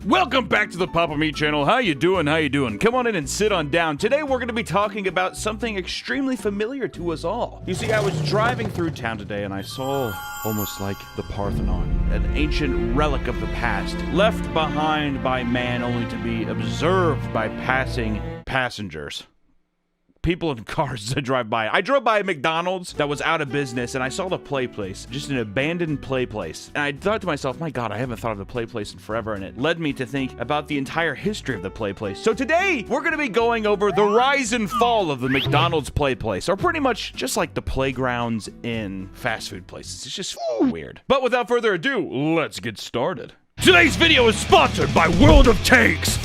Welcome back to the Papa Me channel. How you doing? How you doing? Come on in and sit on down. Today we're going to be talking about something extremely familiar to us all. You see, I was driving through town today and I saw almost like the Parthenon, an ancient relic of the past, left behind by man only to be observed by passing passengers. People in cars that drive by. I drove by a McDonald's that was out of business, and I saw the Playplace, just an abandoned Playplace. And I thought to myself, my God, I haven't thought of the Playplace in forever, and it led me to think about the entire history of the Playplace. So today, we're going to be going over the rise and fall of the McDonald's Playplace, or pretty much just like the playgrounds in fast food places. It's just weird. But without further ado, let's get started. Today's video is sponsored by World of Tanks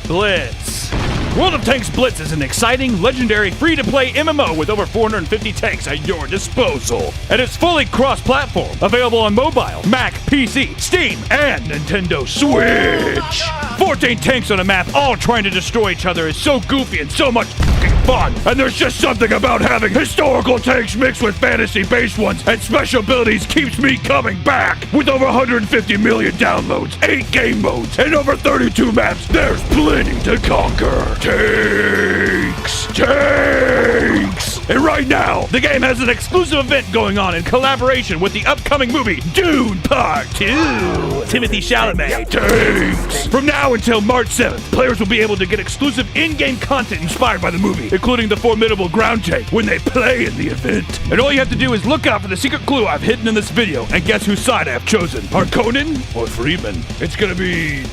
Blitz. World of Tanks Blitz is an exciting, legendary, free-to-play MMO with over 450 tanks at your disposal. And it's fully cross-platform, available on mobile, Mac, PC, Steam, and Nintendo Switch. 14 tanks on a map, all trying to destroy each other, is so goofy and so much fucking fun. And there's just something about having historical tanks mixed with fantasy-based ones and special abilities keeps me coming back. With over 150 million downloads, 8 game modes, and over 32 maps, there's plenty to conquer. Tanks! And right now, the game has an exclusive event going on in collaboration with the upcoming movie Dune Part 2. Timothy Chalamet. Tanks! From now until March 7th, players will be able to get exclusive in-game content inspired by the movie, including the formidable ground tank when they play in the event. And all you have to do is look out for the secret clue I've hidden in this video, and guess whose side I have chosen. Harkonnen or Freeman? It's gonna be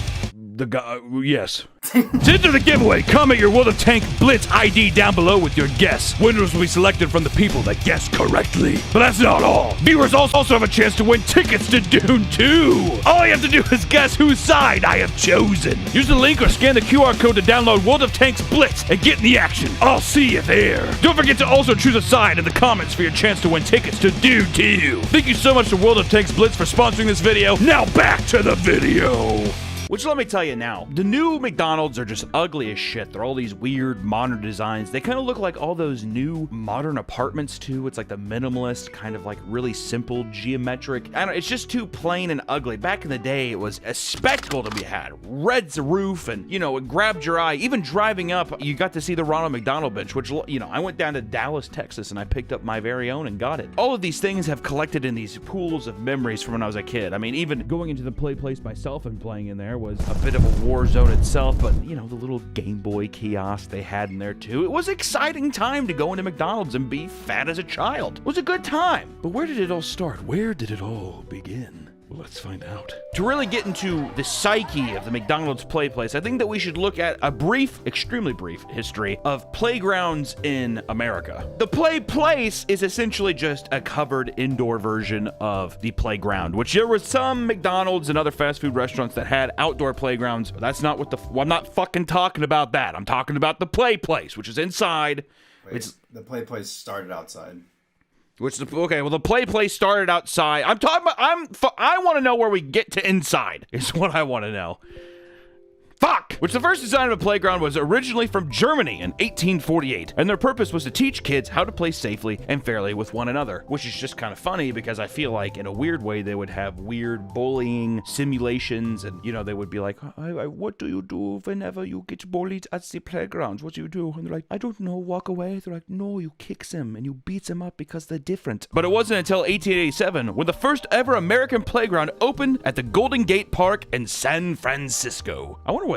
the guy, yes. To enter the giveaway, comment your World of Tank Blitz ID down below with your guess. Winners will be selected from the people that guessed correctly. But that's not all. Viewers also have a chance to win tickets to Dune 2. All you have to do is guess whose side I have chosen. Use the link or scan the QR code to download World of Tanks Blitz and get in the action. I'll see you there. Don't forget to also choose a side in the comments for your chance to win tickets to Dune 2. Thank you so much to World of Tanks Blitz for sponsoring this video. Now back to the video. Which, let me tell you now, the new McDonald's are just ugly as shit. They're all these weird modern designs. They kind of look like all those new modern apartments too. It's like the minimalist, kind of like really simple geometric. I don't know, it's just too plain and ugly. Back in the day, it was a spectacle to be had. Red's roof and, you know, it grabbed your eye. Even driving up, you got to see the Ronald McDonald bench, which, you know, I went down to Dallas, Texas, and I picked up my very own and got it. All of these things have collected in these pools of memories from when I was a kid. I mean, even going into the Playplace myself and playing in there was a bit of a war zone itself, but you know, the little Game Boy kiosk they had in there too. It was an exciting time to go into McDonald's and be fat as a child. It was a good time. But where did it all start? Where did it all begin? Well, let's find out. To really get into the psyche of the McDonald's Playplace, I think that we should look at a brief, extremely brief history of playgrounds in America. The Playplace is essentially just a covered indoor version of the playground, which there were some McDonald's and other fast food restaurants that had outdoor playgrounds, but that's not what I'm not fucking talking about that. I'm talking about the Playplace, which is inside. Wait, the Playplace started outside. Okay, well, the Playplace started outside. I'm talking about, I want to know where we get to inside, is what I want to know. Fuck! Which the first design of a playground was originally from Germany in 1848, and their purpose was to teach kids how to play safely and fairly with one another, which is just kind of funny because I feel like in a weird way they would have weird bullying simulations, and you know, they would be like, what do you do whenever you get bullied at the playground? What do you do? And they're like, I don't know, walk away. They're like, no, you kick them and you beat them up because they're different. But it wasn't until 1887 when the first ever American playground opened at the Golden Gate Park in San Francisco. I wonder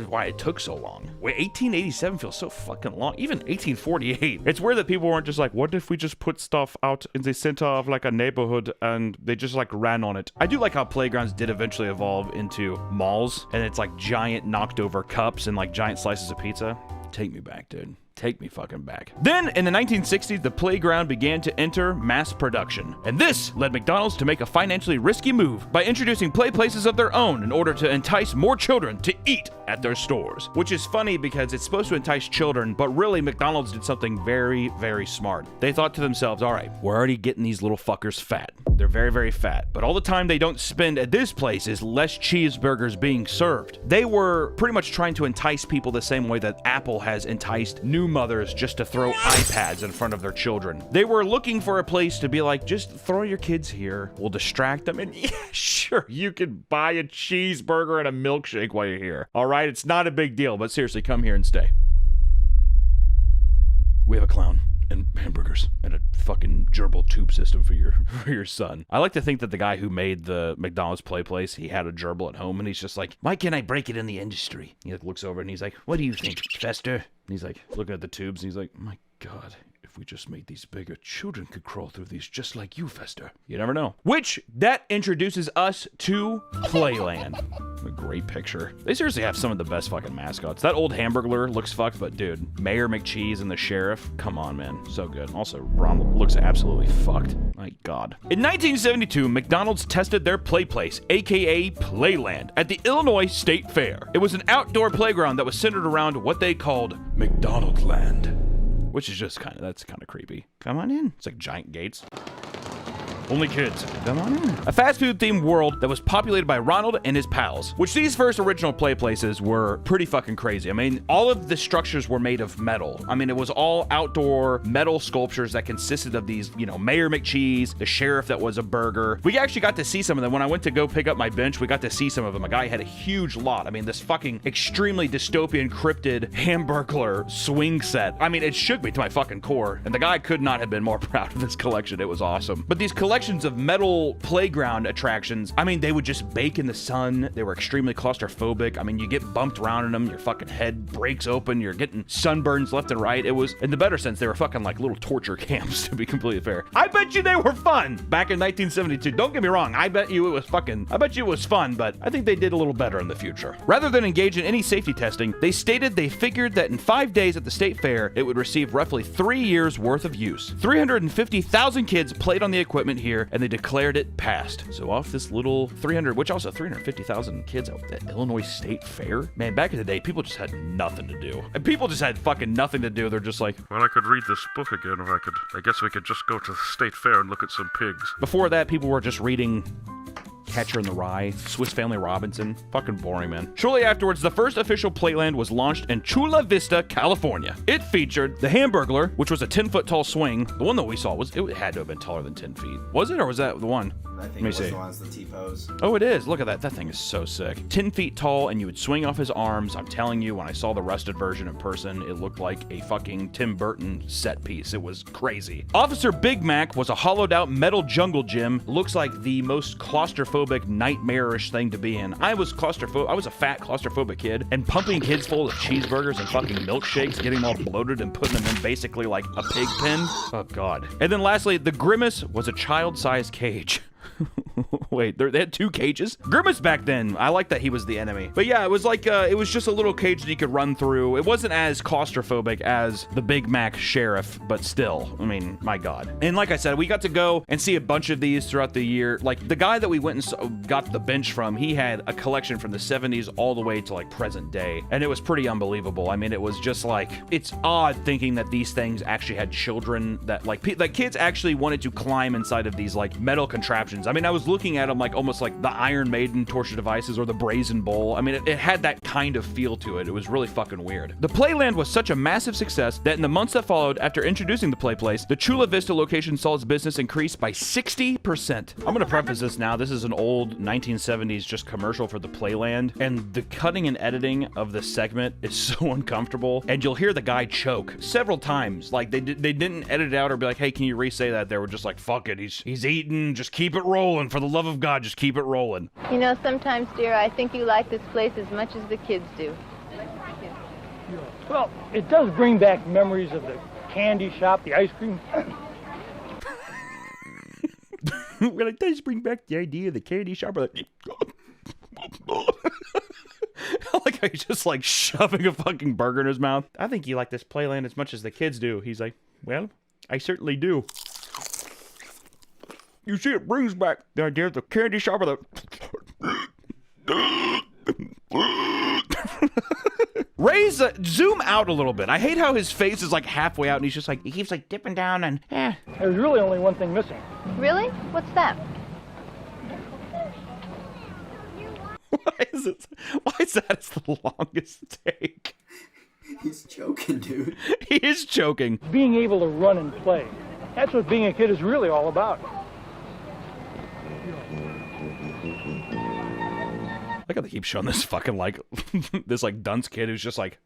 why it took so long. Wait, 1887 feels so fucking long. Even 1848. It's weird that people weren't just like, what if we just put stuff out in the center of like a neighborhood and they just like ran on it. I do like how playgrounds did eventually evolve into malls, and it's like giant knocked over cups and like giant slices of pizza. Take me back, dude. Take me fucking back. Then, in the 1960s, the playground began to enter mass production. And this led McDonald's to make a financially risky move by introducing play places of their own in order to entice more children to eat at their stores. Which is funny because it's supposed to entice children, but really McDonald's did something very, very smart. They thought to themselves, all right, we're already getting these little fuckers fat. They're very, very fat. But all the time they don't spend at this place is less cheeseburgers being served. They were pretty much trying to entice people the same way that Apple has enticed new mothers just to throw iPads in front of their children. They were looking for a place to be like, just throw your kids here. We'll distract them. And yeah, sure, you can buy a cheeseburger and a milkshake while you're here. All right, it's not a big deal, but seriously, come here and stay. We have a clown and hamburgers and a fucking gerbil tube system for your son. I like to think that the guy who made the McDonald's Playplace, he had a gerbil at home and he's just like, why can't I break it in the industry? He looks over and he's like, what do you think, Fester? And he's like looking at the tubes and he's like, my God, if we just made these bigger, children could crawl through these just like you, Fester. You never know. Which, that introduces us to Playland. A great picture. They seriously have some of the best fucking mascots. That old Hamburglar looks fucked, but dude, Mayor McCheese and the Sheriff, come on, man. So good. Also, Ronald looks absolutely fucked. My God. In 1972, McDonald's tested their Playplace, aka Playland, at the Illinois State Fair. It was an outdoor playground that was centered around what they called McDonald Land. Which is just that's kind of creepy. Come on in. It's like giant gates. Only kids. Come on in. A fast food themed world that was populated by Ronald and his pals, which these first original play places were pretty fucking crazy. I mean, all of the structures were made of metal. I mean, it was all outdoor metal sculptures that consisted of these, you know, Mayor McCheese, the sheriff that was a burger. We actually got to see some of them. When I went to go pick up my bench, we got to see some of them. A guy had a huge lot. I mean, this fucking extremely dystopian cryptid Hamburglar swing set. I mean, it shook me to my fucking core. And the guy could not have been more proud of this collection. It was awesome. But these collections of metal playground attractions, I mean, they would just bake in the sun. They were extremely claustrophobic. I mean, you get bumped around in them, your fucking head breaks open, you're getting sunburns left and right. It was, in the better sense, they were fucking like little torture camps, to be completely fair. I bet you they were fun back in 1972. Don't get me wrong, I bet you it was fun, but I think they did a little better in the future. Rather than engage in any safety testing, they stated they figured that in 5 days at the state fair, it would receive roughly 3 years worth of use. 350,000 kids played on the equipment here, and they declared it passed. So off this little 350,000 kids at the Illinois State Fair? Man, back in the day, people just had nothing to do. And people just had fucking nothing to do. They're just like, well, I could read this book again, or I guess we could just go to the State Fair and look at some pigs. Before that, people were just reading Catcher in the Rye, Swiss Family Robinson. Fucking boring, man. Shortly afterwards, the first official Playland was launched in Chula Vista, California. It featured the Hamburglar, which was a 10-foot tall swing. The one that we saw it had to have been taller than 10 feet. Was it, or was that the one? I think it was the ones, the T-pose. Oh, it is. Look at that. That thing is so sick. 10 feet tall, and you would swing off his arms. I'm telling you, when I saw the rusted version in person, it looked like a fucking Tim Burton set piece. It was crazy. Officer Big Mac was a hollowed-out metal jungle gym. Looks like the most claustrophobic, nightmarish thing to be in. I was a fat, claustrophobic kid, and pumping kids full of cheeseburgers and fucking milkshakes, getting them all bloated and putting them in basically like a pig pen. Oh, God. And then lastly, the Grimace was a child-sized cage. Wait, they had 2 cages? Grimace back then, I like that he was the enemy. But yeah, it was like, it was just a little cage that you could run through. It wasn't as claustrophobic as the Big Mac Sheriff, but still, I mean, my God. And like I said, we got to go and see a bunch of these throughout the year. Like, the guy that we went and got the bench from, he had a collection from the 70s all the way to like present day. And it was pretty unbelievable. I mean, it was just like, it's odd thinking that these things actually had children that like kids actually wanted to climb inside of these like metal contraptions. I mean, I was looking at them like almost like the Iron Maiden torture devices or the Brazen Bull. I mean, it had that kind of feel to it. It was really fucking weird. The Playland was such a massive success that in the months that followed after introducing the Playplace, the Chula Vista location saw its business increase by 60%. I'm gonna preface this now. This is an old 1970s just commercial for the Playland, and the cutting and editing of the segment is so uncomfortable, and you'll hear the guy choke several times. Like, they didn't edit it out or be like, hey, can you re-say that? They were just like, fuck it, he's eating, just keep it rolling. For the love of God, just keep it rolling. You know, sometimes, dear, I think you like this place as much as the kids do. Well, it does bring back memories of the candy shop, the ice cream. Well, it does bring back the idea of the candy shop. I like how he's just like shoving a fucking burger in his mouth. I think you like this Playland as much as the kids do. He's like, well, I certainly do. You see, it brings back the idea of the candy shop or the... He's zoom out a little bit. I hate how his face is like halfway out and he's just like, he keeps like dipping down and There's really only one thing missing. Really? What's that? Why is that it's the longest take? He's choking, dude. He is choking. Being able to run and play. That's what being a kid is really all about. I gotta keep showing this fucking like this like dunce kid who's just like,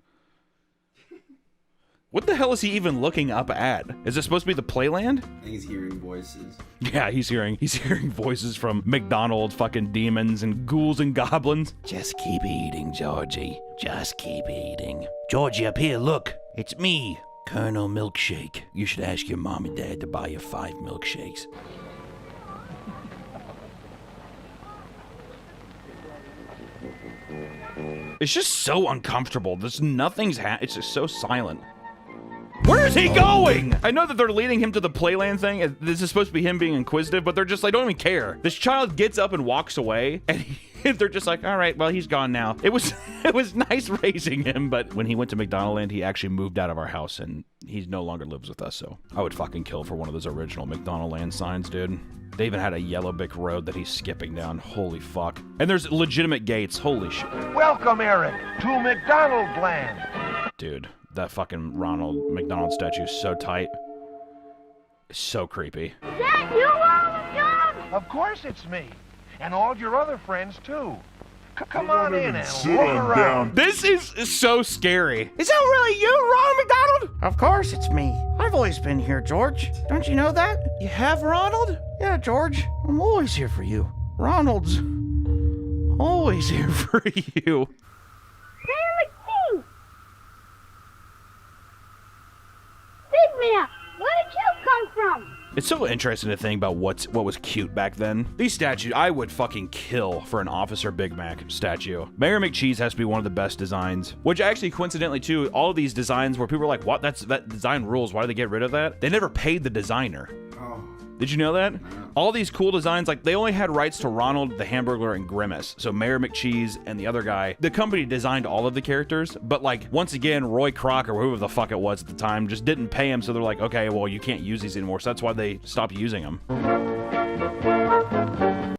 what the hell is he even looking up at? Is it supposed to be the Playland? I think he's hearing voices. Yeah, he's hearing voices from McDonald's, fucking demons and ghouls and goblins. Just keep eating, Georgie. Just keep eating. Georgie, up here, look. It's me, Colonel Milkshake. You should ask your mom and dad to buy you 5 milkshakes. It's just so uncomfortable. There's nothing's it's just so silent. Where is he going? I know that they're leading him to the Playland thing. This is supposed to be him being inquisitive, but they're just like, don't even care. This child gets up and walks away, and they're just like, all right, well, he's gone now. It was nice raising him, but when he went to McDonaldland, he actually moved out of our house, and he no longer lives with us, so I would fucking kill for one of those original McDonaldland signs, dude. They even had a yellow brick road that he's skipping down. Holy fuck. And there's legitimate gates. Holy shit. Welcome, Eric, to McDonald Land. Dude, that fucking Ronald McDonald statue is so tight. It's so creepy. Dad, you Ronald John? Of course it's me. And all your other friends, too. Come on in and look around. This is so scary. Is that really you, Ronald McDonald? Of course it's me. I've always been here, George. Don't you know that? You have, Ronald? Yeah, George. I'm always here for you. Ronald's always here for you. Fairly cool. Big man, where did you come from? It's so interesting to think about what was cute back then. These statues, I would fucking kill for an Officer Big Mac statue. Mayor McCheese has to be one of the best designs, which actually coincidentally too, all of these designs where people are like, what, that design rules, why did they get rid of that? They never paid the designer. Oh. Did you know that? All these cool designs, like they only had rights to Ronald, the Hamburglar, and Grimace. So Mayor McCheese and the other guy, the company designed all of the characters, but like once again, Roy Kroc or whoever the fuck it was at the time just didn't pay him. So they're like, okay, well you can't use these anymore. So that's why they stopped using them.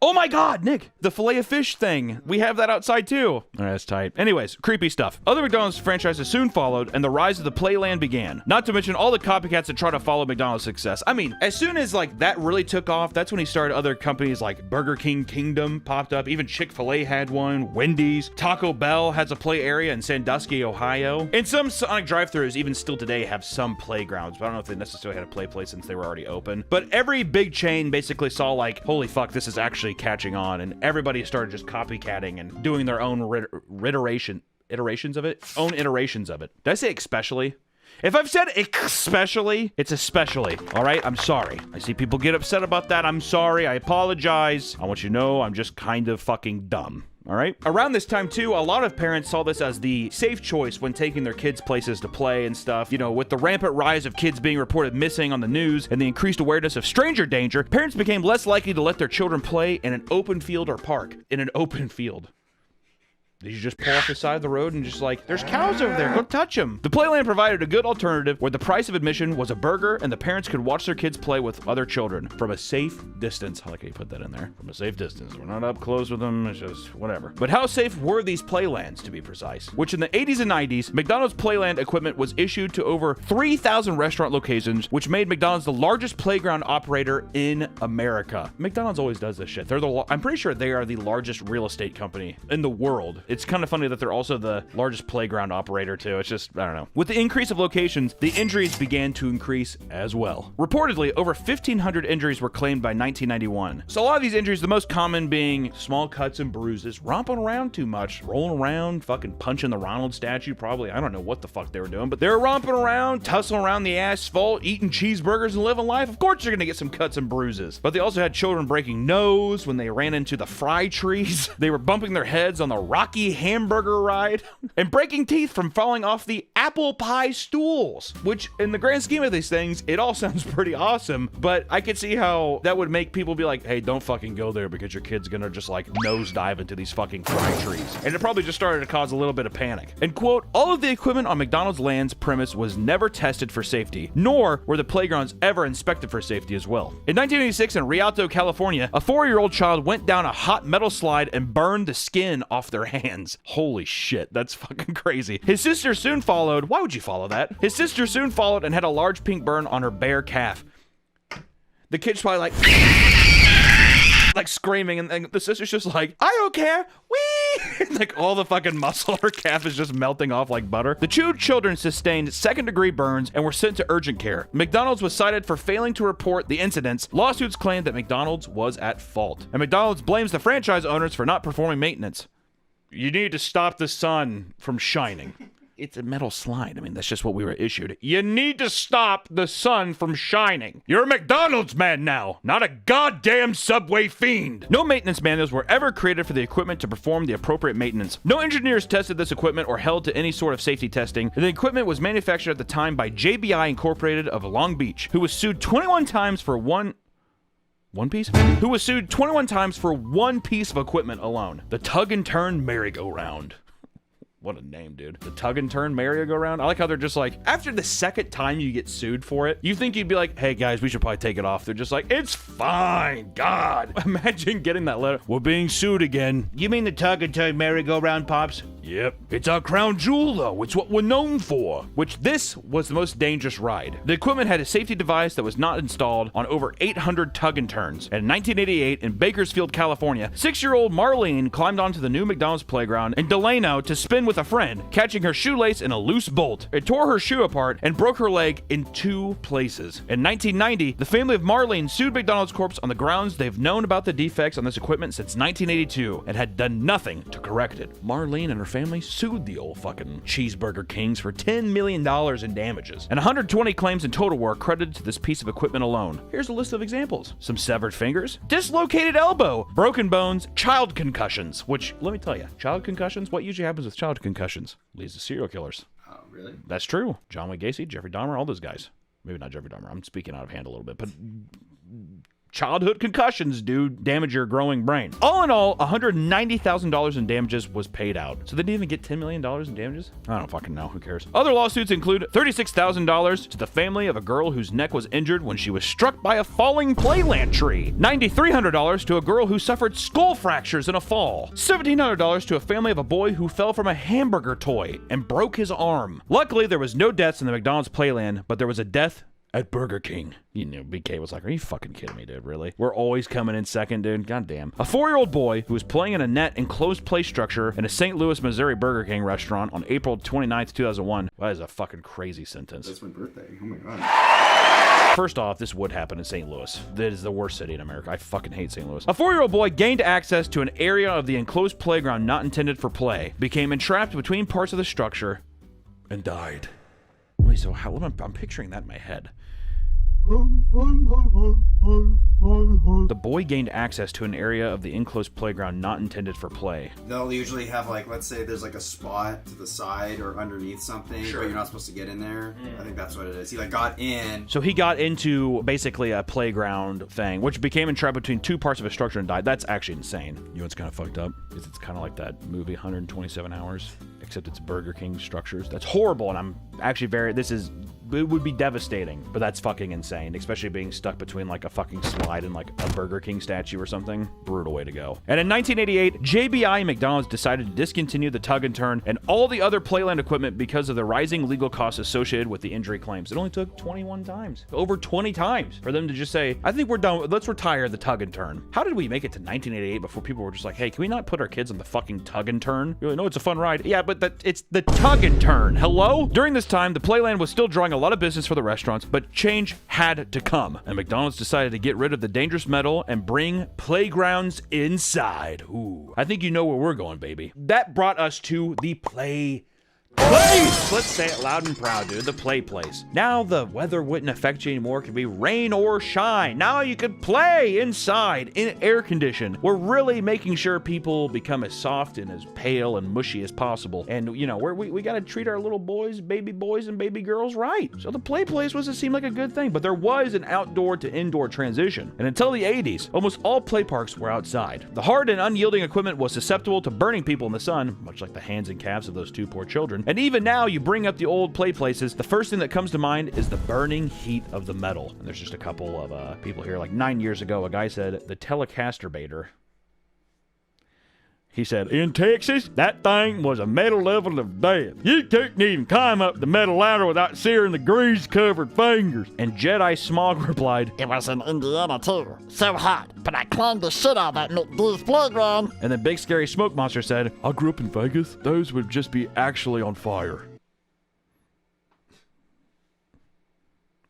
Oh my God, Nick, the fillet of fish thing. We have that outside too. All right, that's tight. Anyways, creepy stuff. Other McDonald's franchises soon followed and the rise of the Playland began. Not to mention all the copycats that try to follow McDonald's success. I mean, as soon as like that really took off, that's when he started other companies like Burger King Kingdom popped up. Even Chick-fil-A had one, Wendy's, Taco Bell has a play area in Sandusky, Ohio. And some Sonic drive-thrus even still today have some playgrounds, but I don't know if they necessarily had a play place since they were already open. But every big chain basically saw like, holy fuck, this is actually catching on, and everybody started just copycatting and doing their own iterations of it. Did I say especially? If I've said especially, it's especially. All right, I'm sorry. I see people get upset about that. I'm sorry. I apologize. I want you to know I'm just kind of fucking dumb. All right. Around this time, too, a lot of parents saw this as the safe choice when taking their kids places to play and stuff. You know, with the rampant rise of kids being reported missing on the news and the increased awareness of stranger danger, parents became less likely to let their children play in an open field or park. In an open field. Did you just pull off the side of the road and just like, there's cows over there, go touch them? The Playland provided a good alternative where the price of admission was a burger and the parents could watch their kids play with other children from a safe distance. I like how you put that in there. From a safe distance. We're not up close with them, it's just whatever. But how safe were these Playlands, to be precise? Which in the 80s and 90s, McDonald's Playland equipment was issued to over 3,000 restaurant locations, which made McDonald's the largest playground operator in America. McDonald's always does this shit. I'm pretty sure they are the largest real estate company in the world. It's kind of funny that they're also the largest playground operator too. It's just, I don't know. With the increase of locations, the injuries began to increase as well. Reportedly, over 1,500 injuries were claimed by 1991. So a lot of these injuries, the most common being small cuts and bruises, romping around too much, rolling around, fucking punching the Ronald statue probably. I don't know what the fuck they were doing, but they were romping around, tussling around the asphalt, eating cheeseburgers and living life. Of course you're gonna get some cuts and bruises. But they also had children breaking nose when they ran into the fry trees. They were bumping their heads on the rocky wacky hamburger ride, and breaking teeth from falling off the apple pie stools, which in the grand scheme of these things, it all sounds pretty awesome, but I could see how that would make people be like, hey, don't fucking go there because your kid's gonna just like nosedive into these fucking fry trees. And it probably just started to cause a little bit of panic. And quote, all of the equipment on McDonald's land's premise was never tested for safety, nor were the playgrounds ever inspected for safety as well. In 1986 in Rialto, California, a 4-year-old child went down a hot metal slide and burned the skin off their hands. Holy shit, that's fucking crazy. His sister soon followed. Why would you follow that? His sister soon followed and had a large pink burn on her bare calf. The kid's probably like screaming, and the sister's just like, I don't care, wee! Like all the fucking muscle on her calf is just melting off like butter. The two children sustained 2nd-degree burns and were sent to urgent care. McDonald's was cited for failing to report the incidents. Lawsuits claimed that McDonald's was at fault, and McDonald's blames the franchise owners for not performing maintenance. You need to stop the sun from shining. It's a metal slide. I mean, that's just what we were issued. You need to stop the sun from shining. You're a McDonald's man now, not a goddamn Subway fiend. No maintenance manuals were ever created for the equipment to perform the appropriate maintenance. No engineers tested this equipment or held to any sort of safety testing. The equipment was manufactured at the time by JBI Incorporated of Long Beach, who was sued 21 times for one piece? Who was sued 21 times for one piece of equipment alone. The tug and turn merry-go-round. What a name, dude. The tug and turn merry-go-round. I like how they're just like, after the 2nd time you get sued for it, you think you'd be like, hey guys, we should probably take it off. They're just like, it's fine, God. Imagine getting that letter. We're being sued again. You mean the tug and turn merry-go-round, Pops? Yep. It's our crown jewel, though. It's what we're known for. Which this was the most dangerous ride. The equipment had a safety device that was not installed on over 800 tug and turns. And in 1988, in Bakersfield, California, 6-year-old Marlene climbed onto the new McDonald's playground in Delano to spin with a friend, catching her shoelace in a loose bolt. It tore her shoe apart and broke her leg in 2 places. In 1990, the family of Marlene sued McDonald's Corp. On the grounds they've known about the defects on this equipment since 1982 and had done nothing to correct it. Marlene and her family sued the old fucking Cheeseburger Kings for $10 million in damages. And 120 claims in total were credited to this piece of equipment alone. Here's a list of examples. Some severed fingers, dislocated elbow, broken bones, child concussions, which, let me tell you, child concussions, what usually happens with child concussions? Leads to serial killers. Oh, really? That's true. John Wayne Gacy, Jeffrey Dahmer, all those guys. Maybe not Jeffrey Dahmer. I'm speaking out of hand a little bit, but childhood concussions, dude, damage your growing brain. All in all, $190,000 in damages was paid out. So they didn't even get $10 million in damages? I don't fucking know. Who cares? Other lawsuits include $36,000 to the family of a girl whose neck was injured when she was struck by a falling Playland tree. $9,300 to a girl who suffered skull fractures in a fall. $1,700 to a family of a boy who fell from a hamburger toy and broke his arm. Luckily, there was no deaths in the McDonald's Playland, but there was a death at Burger King. You know, BK was like, are you fucking kidding me, dude? Really? We're always coming in second, dude. Goddamn. A 4-year-old boy who was playing in a net enclosed play structure in a St. Louis, Missouri Burger King restaurant on April 29th, 2001. That is a fucking crazy sentence. That's my birthday. Oh my God. First off, this would happen in St. Louis. That is the worst city in America. I fucking hate St. Louis. A 4-year-old boy gained access to an area of the enclosed playground not intended for play, became entrapped between parts of the structure, and died. Wait, so how? I'm picturing that in my head. The boy gained access to an area of the enclosed playground not intended for play. They'll usually have, like, let's say there's like a spot to the side or underneath something, but you're not supposed to get in there. I think that's what it is. He like got in. So he got into basically a playground thing, which became entrapped between 2 parts of a structure and died. That's actually insane. You know what's kind of fucked up? Is it's kind of like that movie 127 Hours, except it's Burger King structures. That's horrible, and I'm actually it would be devastating, but that's fucking insane, especially being stuck between like a fucking slide and like a Burger King statue or something. Brutal way to go. And in 1988, JBI and McDonald's decided to discontinue the tug and turn and all the other Playland equipment because of the rising legal costs associated with the injury claims. It only took 21 times, over 20 times, for them to just say, I think we're done. Let's retire the tug and turn. How did we make it to 1988 before people were just like, hey, can we not put our kids on the fucking tug and turn? You're like, no, it's a fun ride. Yeah, but it's the tug and turn. Hello? During this time, the Playland was still drawing a lot of business for the restaurants, but change had to come, and McDonald's decided to get rid of the dangerous metal and bring playgrounds inside. Ooh, I think you know where we're going, baby. That brought us to the Playtime. Place! Let's say it loud and proud, dude. The Playplace. Now the weather wouldn't affect you anymore. It could be rain or shine. Now you could play inside in air condition. We're really making sure people become as soft and as pale and mushy as possible. And, you know, we got to treat our little boys and baby girls right. So the Playplace wasn't seem like a good thing, but there was an outdoor to indoor transition. And until the 80s, almost all play parks were outside. The hard and unyielding equipment was susceptible to burning people in the sun, much like the hands and calves of those two poor children. And even now, you bring up the old play places, the first thing that comes to mind is the burning heat of the metal. And there's just a couple of people here. Like 9 years ago, a guy said, the Telecaster-baiter. He said, in Texas, that thing was a metal level of death. You couldn't even climb up the metal ladder without searing the grease-covered fingers. And Jedi Smog replied, It was in Indiana, too. So hot, but I climbed the shit out of that McDonald's playground. And then Big Scary Smoke Monster said, I grew up in Vegas. Those would just be actually on fire.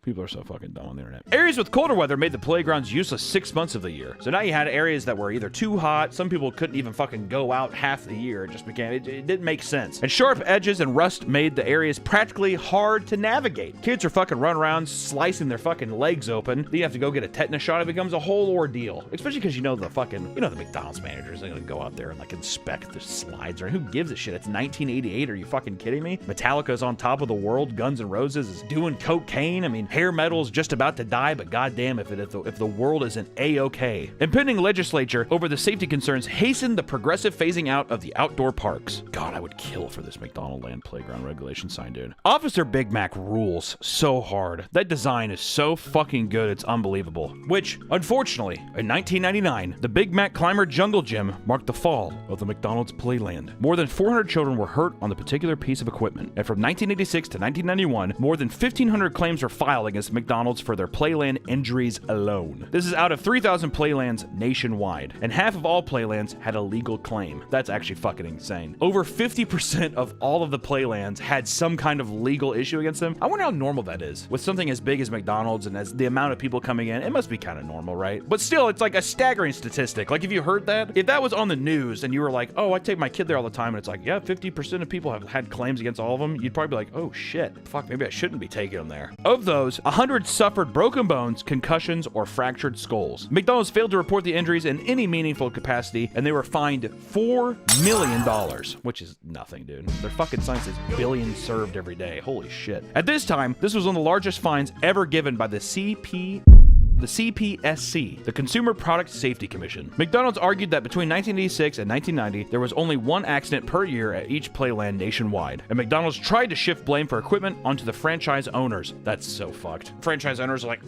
People are so fucking dumb on the internet. Areas with colder weather made the playgrounds useless 6 months of the year. So now you had areas that were either too hot, some people couldn't even fucking go out half the year. It didn't make sense. And sharp edges and rust made the areas practically hard to navigate. Kids are fucking running around slicing their fucking legs open. Then you have to go get a tetanus shot. It becomes a whole ordeal. Especially because you know the McDonald's managers are gonna go out there and like inspect the slides. Or who gives a shit? It's 1988. Are you fucking kidding me? Metallica's on top of the world. Guns N' Roses is doing cocaine. I mean, hair metal's just about to die, but goddamn if the world isn't A-okay. Impending legislature over the safety concerns hastened the progressive phasing out of the outdoor parks. God, I would kill for this McDonald Land playground regulation sign, dude. Officer Big Mac rules so hard. That design is so fucking good, it's unbelievable. Which, unfortunately, in 1999, the Big Mac Climber Jungle Gym marked the fall of the McDonald's Playland. More than 400 children were hurt on the particular piece of equipment, and from 1986 to 1991, more than 1,500 claims were filed against McDonald's for their Playland injuries alone. This is out of 3,000 Playlands nationwide, and half of all Playlands had a legal claim. That's actually fucking insane. Over 50% of all of the Playlands had some kind of legal issue against them. I wonder how normal that is. With something as big as McDonald's and as the amount of people coming in, it must be kind of normal, right? But still, it's like a staggering statistic. Like if you heard that, if that was on the news and you were like, oh, I take my kid there all the time, and it's like, yeah, 50% of people have had claims against all of them, you'd probably be like, oh shit, fuck, maybe I shouldn't be taking them there. Of those, 100 suffered broken bones, concussions, or fractured skulls. McDonald's failed to report the injuries in any meaningful capacity, and they were fined $4 million, which is nothing, dude. Their fucking sign says billions served every day. Holy shit. At this time, this was one of the largest fines ever given by the CPSC, the Consumer Product Safety Commission. McDonald's argued that between 1986 and 1990, there was only one accident per year at each Playland nationwide, and McDonald's tried to shift blame for equipment onto the franchise owners. That's so fucked. Franchise owners are like,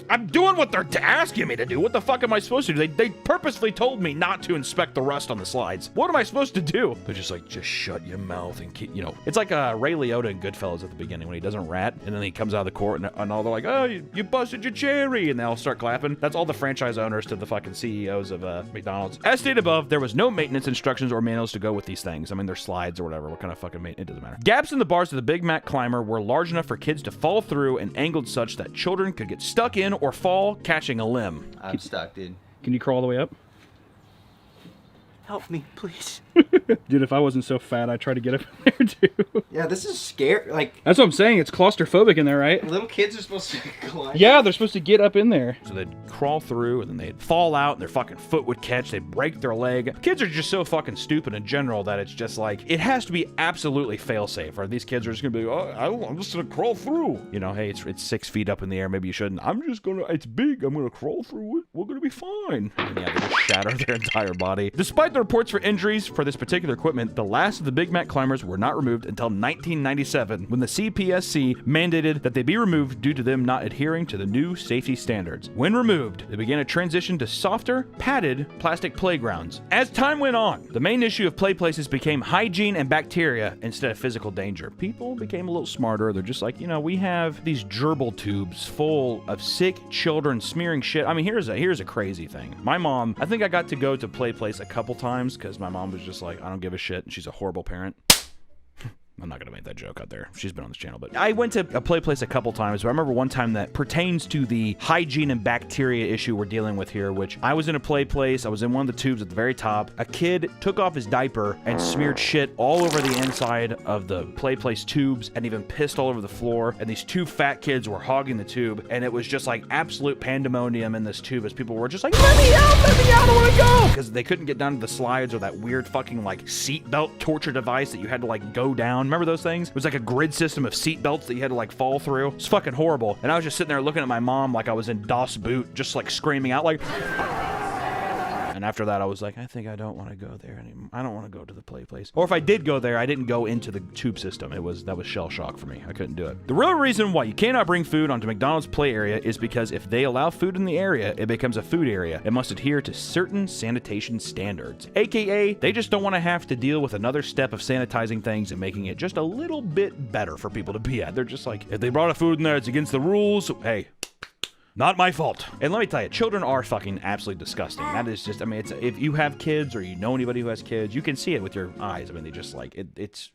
I'm doing what they're asking me to do. What the fuck am I supposed to do? They purposely told me not to inspect the rust on the slides. What am I supposed to do? They're just like, just shut your mouth and keep, It's like Ray Liotta in Goodfellas at the beginning when he doesn't rat, and then he comes out of the court and all they're like, oh, you busted your cherry, and they all start clapping. That's all the franchise owners to the fucking CEOs of McDonald's. As stated above, there was no maintenance instructions or manuals to go with these things. I mean, they're slides or whatever. What kind of fucking maintenance? It doesn't matter. Gaps in the bars of the Big Mac Climber were large enough for kids to fall through and angled such that children could get stuck in or fall catching a limb. I'm stuck, dude. Can you crawl all the way up? Help me, please. Dude, if I wasn't so fat, I'd try to get up in there too. Yeah, this is scary. Like, that's what I'm saying. It's claustrophobic in there, right? Little kids are supposed to climb. Yeah, they're supposed to get up in there. So they'd crawl through, and then they'd fall out, and their fucking foot would catch. They'd break their leg. Kids are just so fucking stupid in general that it's just like, it has to be absolutely fail-safe, or these kids are just gonna be, oh, I'm just gonna crawl through. Hey, it's 6 feet up in the air. Maybe you shouldn't. It's big. I'm gonna crawl through it. We're gonna be fine. And yeah, they just shatter their entire body. Despite the reports for injuries for this particular equipment, the last of the Big Mac climbers were not removed until 1997, when the CPSC mandated that they be removed due to them not adhering to the new safety standards. When removed, they began a transition to softer, padded plastic playgrounds. As time went on, the main issue of play places became hygiene and bacteria instead of physical danger. People became a little smarter. They're just like, we have these gerbil tubes full of sick children smearing shit. I mean, here's a crazy thing. My mom, I think I got to go to Playplace a couple times because my mom was just like, I don't give a shit, and she's a horrible parent. I'm not gonna make that joke out there. She's been on this channel, but I went to a Playplace a couple times, but I remember one time that pertains to the hygiene and bacteria issue we're dealing with here, which I was in a Playplace. I was in one of the tubes at the very top. A kid took off his diaper and smeared shit all over the inside of the Playplace tubes and even pissed all over the floor. And these two fat kids were hogging the tube, and it was just like absolute pandemonium in this tube as people were just like, let me out, I want to go, because they couldn't get down to the slides or that weird fucking like seatbelt torture device that you had to like go down. Remember those things? It was like a grid system of seatbelts that you had to like fall through. It's fucking horrible. And I was just sitting there looking at my mom like I was in Das Boot, just like screaming out like. And after that, I was like, I think I don't want to go there anymore. I don't want to go to the Playplace. Or if I did go there, I didn't go into the tube system. That was shell shock for me. I couldn't do it. The real reason why you cannot bring food onto McDonald's play area is because if they allow food in the area, it becomes a food area. It must adhere to certain sanitation standards. AKA, they just don't want to have to deal with another step of sanitizing things and making it just a little bit better for people to be at. They're just like, if they brought a food in there, it's against the rules. Hey. Not my fault. And let me tell you, children are fucking absolutely disgusting. That is just, I mean, it's, if you have kids or you know anybody who has kids, you can see it with your eyes. I mean, they just like, it's...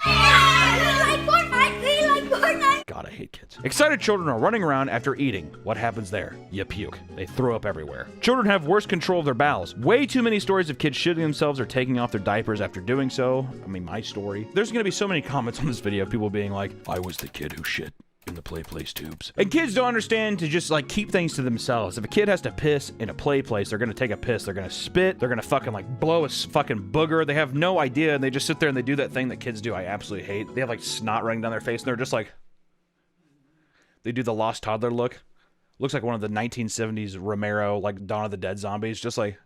God, I hate kids. Excited children are running around after eating. What happens there? You puke. They throw up everywhere. Children have worse control of their bowels. Way too many stories of kids shitting themselves or taking off their diapers after doing so. I mean, my story. There's gonna be so many comments on this video of people being like, I was the kid who shit in the Playplace tubes. And kids don't understand to just like keep things to themselves. If a kid has to piss in a Playplace, they're gonna take a piss, they're gonna spit, they're gonna fucking like blow a fucking booger. They have no idea, and they just sit there and they do that thing that kids do I absolutely hate. They have like snot running down their face, and they're just like, they do the lost toddler look. Looks like one of the 1970s Romero, like Dawn of the Dead zombies, just like.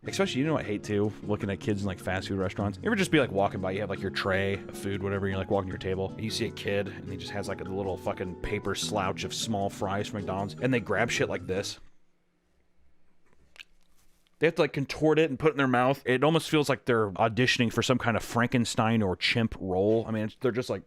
Especially, you know what I hate too? Looking at kids in like fast food restaurants. You ever just be like walking by, you have like your tray of food, whatever, and you're like walking to your table, and you see a kid, and he just has like a little fucking paper slouch of small fries from McDonald's, and they grab shit like this. They have to like contort it and put it in their mouth. It almost feels like they're auditioning for some kind of Frankenstein or chimp role. I mean, they're just like...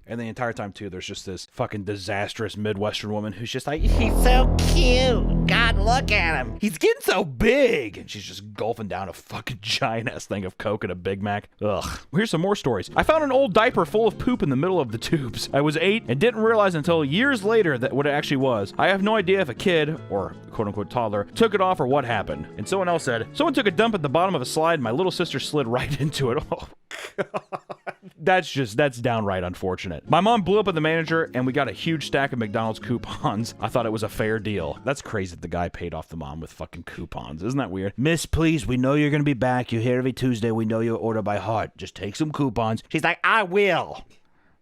And the entire time, too, there's just this fucking disastrous Midwestern woman who's just like, he's so cute. God, look at him. He's getting so big. And she's just gulping down a fucking giant-ass thing of Coke and a Big Mac. Ugh. Here's some more stories. I found an old diaper full of poop in the middle of the tubes. I was 8 and didn't realize until years later that what it actually was. I have no idea if a kid, or quote-unquote toddler, took it off or what happened. And someone else said, someone took a dump at the bottom of a slide and my little sister slid right into it. Oh, God. That's downright unfortunate. My mom blew up at the manager and we got a huge stack of McDonald's coupons. I thought it was a fair deal. That's crazy that the guy paid off the mom with fucking coupons. Isn't that weird? Miss, please, we know you're gonna be back. You're here every Tuesday. We know you order by heart. Just take some coupons. She's like, I will.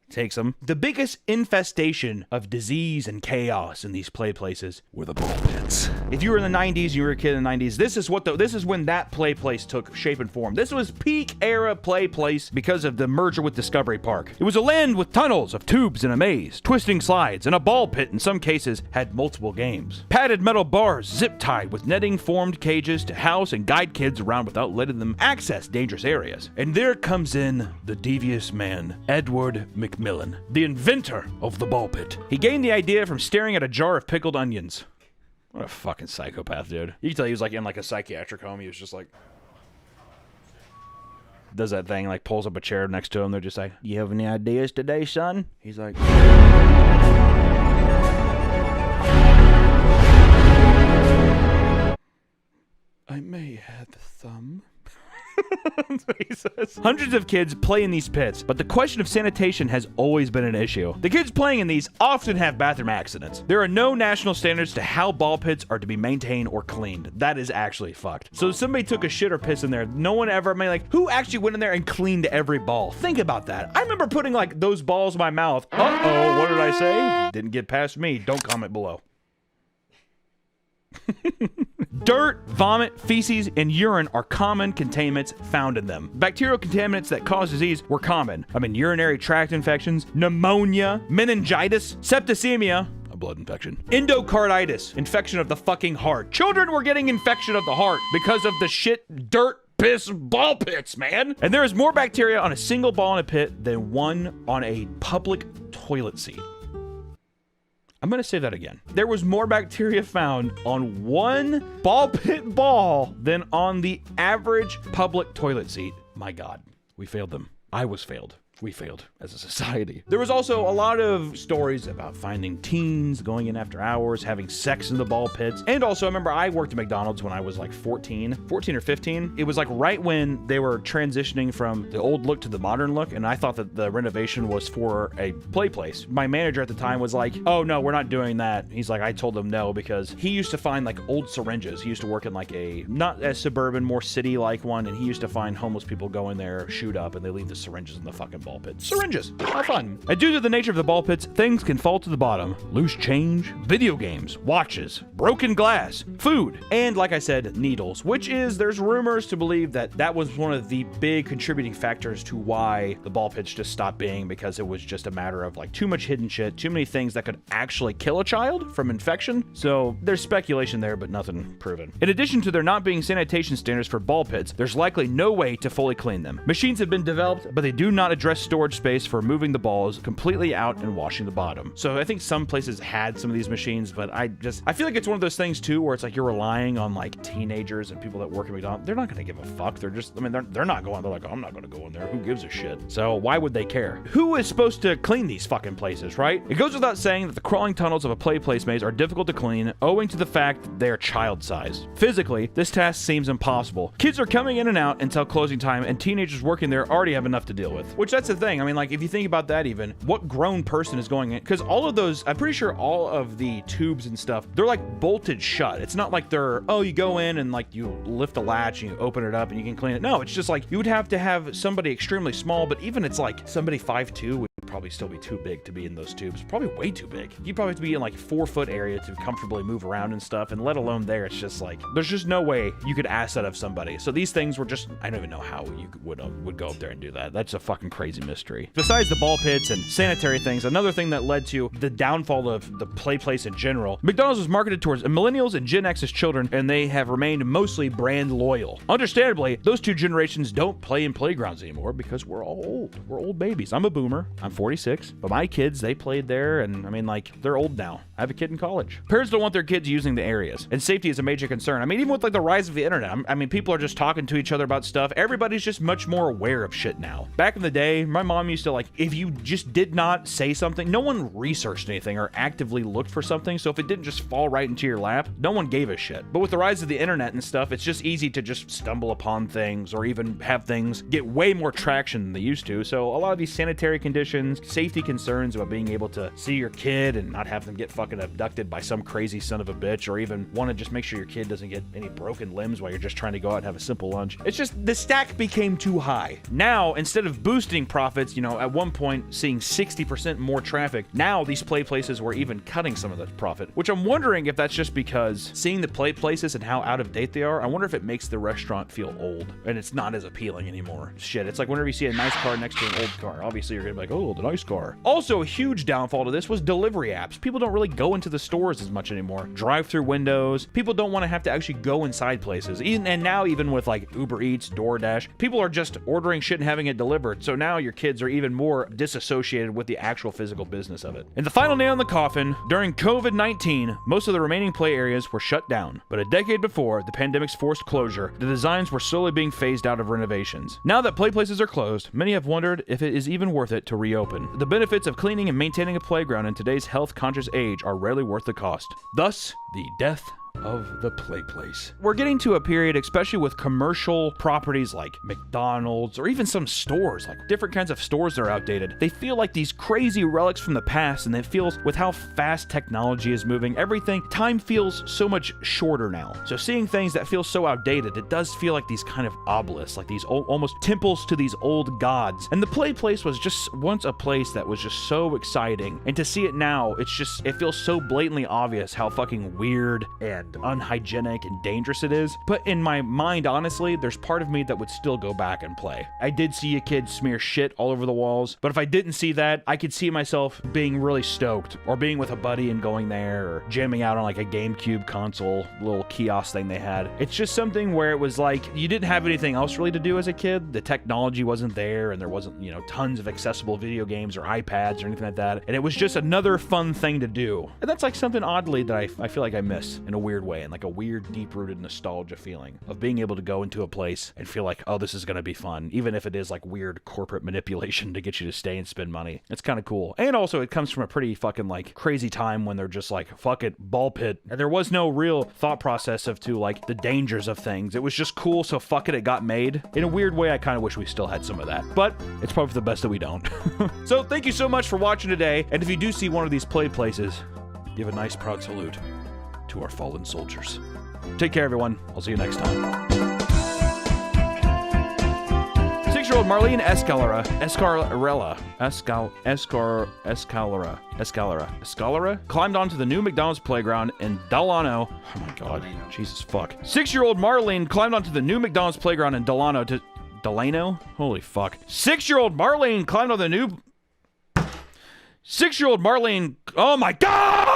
Takes them. The biggest infestation of disease and chaos in these play places were the ball pits. If you were in the 90s, you were a kid in the 90s, this is when that play place took shape and form. This was peak era play place because of the merger with Discovery Park. It was a land with tunnels of tubes and a maze, twisting slides, and a ball pit in some cases had multiple games. Padded metal bars zip-tied with netting formed cages to house and guide kids around without letting them access dangerous areas. And there comes in the devious man, Edward McMillan, the inventor of the ball pit. He gained the idea from staring at a jar of pickled onions. What a fucking psychopath, dude. You can tell he was like in like a psychiatric home. He was just like... does that thing, like pulls up a chair next to him. They're just like, you have any ideas today, son? He's like... I may have some. That's what he says. Hundreds of kids play in these pits, but the question of sanitation has always been an issue. The kids playing in these often have bathroom accidents. There are no national standards to how ball pits are to be maintained or cleaned. That is actually fucked. So if somebody took a shit or piss in there, no one ever, I mean, like, who actually went in there and cleaned every ball? Think about that. I remember putting like those balls in my mouth. Uh-oh, what did I say? Didn't get past me. Don't comment below. Dirt, vomit, feces, and urine are common contaminants found in them. Bacterial contaminants that cause disease were common. I mean, urinary tract infections, pneumonia, meningitis, septicemia, a blood infection, endocarditis, infection of the fucking heart. Children were getting infection of the heart because of the shit, dirt, piss, ball pits, man. And there is more bacteria on a single ball in a pit than one on a public toilet seat. I'm gonna say that again. There was more bacteria found on one ball pit ball than on the average public toilet seat. My God, we failed them. I was failed. We failed as a society. There was also a lot of stories about finding teens going in after hours, having sex in the ball pits. And also, I remember I worked at McDonald's when I was like 14 or 15. It was like right when they were transitioning from the old look to the modern look, and I thought that the renovation was for a Playplace. My manager at the time was like, oh no, we're not doing that. He's like, I told him no, because he used to find like old syringes. He used to work in like a, not as suburban, more city-like one, and he used to find homeless people go in there, shoot up, and they leave the syringes in the fucking ball pits. Syringes. How fun. And due to the nature of the ball pits, things can fall to the bottom. Loose change, video games, watches, broken glass, food, and like I said, needles, which is, there's rumors to believe that that was one of the big contributing factors to why the ball pits just stopped being, because it was just a matter of like too much hidden shit, too many things that could actually kill a child from infection. So there's speculation there, but nothing proven. In addition to there not being sanitation standards for ball pits, there's likely no way to fully clean them. Machines have been developed, but they do not address storage space for moving the balls completely out and washing the bottom. So I think some places had some of these machines, but I feel like it's one of those things too where it's like you're relying on like teenagers and people that work at McDonald's. They're not going to give a fuck. They're just, I mean, they're not going, they're like, oh, I'm not going to go in there. Who gives a shit? So why would they care? Who is supposed to clean these fucking places, right? It goes without saying that the crawling tunnels of a Playplace maze are difficult to clean owing to the fact that they are child-sized. Physically, this task seems impossible. Kids are coming in and out until closing time, and teenagers working there already have enough to deal with. Which, that's the thing. I mean, like, if you think about that even, what grown person is going in? Because all of those, I'm pretty sure all of the tubes and stuff, they're like bolted shut. It's not like they're, oh, you go in and like you lift the latch and you open it up and you can clean it. No, it's just like you would have to have somebody extremely small, but even it's like somebody 5'2" would probably still be too big to be in those tubes. Probably way too big. You'd probably have to be in like 4-foot area to comfortably move around and stuff, and let alone there, it's just like, there's just no way you could ask that of somebody. So these things were just, I don't even know how you would go up there and do that. That's a fucking crazy mystery. Besides the ball pits and sanitary things, another thing that led to the downfall of the Playplace in general, McDonald's was marketed towards millennials and Gen X's children, and they have remained mostly brand loyal. Understandably, those two generations don't play in playgrounds anymore because we're all old. We're old babies. I'm a boomer. I'm 46, but my kids, they played there, and I mean, like, they're old now. I have a kid in college. Parents don't want their kids using the areas, and safety is a major concern. I mean, even with like the rise of the internet, I mean, people are just talking to each other about stuff. Everybody's just much more aware of shit now. Back in the day, my mom used to like, if you just did not say something, no one researched anything or actively looked for something, so if it didn't just fall right into your lap, no one gave a shit. But with the rise of the internet and stuff, it's just easy to just stumble upon things or even have things get way more traction than they used to. So a lot of these sanitary conditions, safety concerns about being able to see your kid and not have them get fucking abducted by some crazy son of a bitch, or even want to just make sure your kid doesn't get any broken limbs while you're just trying to go out and have a simple lunch. It's just, the stack became too high. Now, instead of boosting profits, you know, at one point seeing 60% more traffic, now these play places were even cutting some of the profit, which I'm wondering if that's just because seeing the play places and how out of date they are, I wonder if it makes the restaurant feel old and it's not as appealing anymore. Shit, it's like whenever you see a nice car next to an old car, obviously you're gonna be like, oh, the nice car. Also, a huge downfall to this was delivery apps. People don't really go into the stores as much anymore. Drive-through windows. People don't want to have to actually go inside places. And now even with like Uber Eats, DoorDash, people are just ordering shit and having it delivered. So now your kids are even more disassociated with the actual physical business of it. And the final nail in the coffin, during COVID-19, most of the remaining play areas were shut down. But a decade before the pandemic's forced closure, the designs were slowly being phased out of renovations. Now that play places are closed, many have wondered if it is even worth it to reopen. The benefits of cleaning and maintaining a playground in today's health-conscious age are rarely worth the cost. Thus, the death of the play place. We're getting to a period, especially with commercial properties like McDonald's or even some stores, like different kinds of stores that are outdated. They feel like these crazy relics from the past, and it feels with how fast technology is moving, time feels so much shorter now. So seeing things that feel so outdated, it does feel like these kind of obelisks, like these almost temples to these old gods. And the play place was just once a place that was just so exciting. And to see it now, it feels so blatantly obvious how fucking weird and unhygienic and dangerous it is. But in my mind, honestly, there's part of me that would still go back and play. I did see a kid smear shit all over the walls, but if I didn't see that, I could see myself being really stoked, or being with a buddy and going there, or jamming out on like a GameCube console, little kiosk thing they had. It's just something where it was like, you didn't have anything else really to do as a kid. The technology wasn't there, and there wasn't, you know, tons of accessible video games or iPads or anything like that. And it was just another fun thing to do. And that's like something oddly that I feel like I miss in a weird way, and like a weird deep-rooted nostalgia feeling of being able to go into a place and feel like, oh, this is gonna be fun, even if it is like weird corporate manipulation to get you to stay and spend money. It's kind of cool. And also it comes from a pretty fucking like crazy time when they're just like, fuck it, ball pit. And there was no real thought process of to like the dangers of things. It was just cool, so fuck it got made. In a weird way, I kind of wish we still had some of that, but it's probably for the best that we don't. So thank you so much for watching today, and if you do see one of these play places, give a nice proud salute to our fallen soldiers. Take care, everyone. I'll see you next time. 6-year-old Marlene Escalera climbed onto the new McDonald's playground in Delano. Oh my god, Jesus fuck. 6-year-old Marlene climbed onto the new McDonald's playground in Delano? Holy fuck. 6-year-old Marlene climbed on the new... 6-year-old Marlene... Oh my god!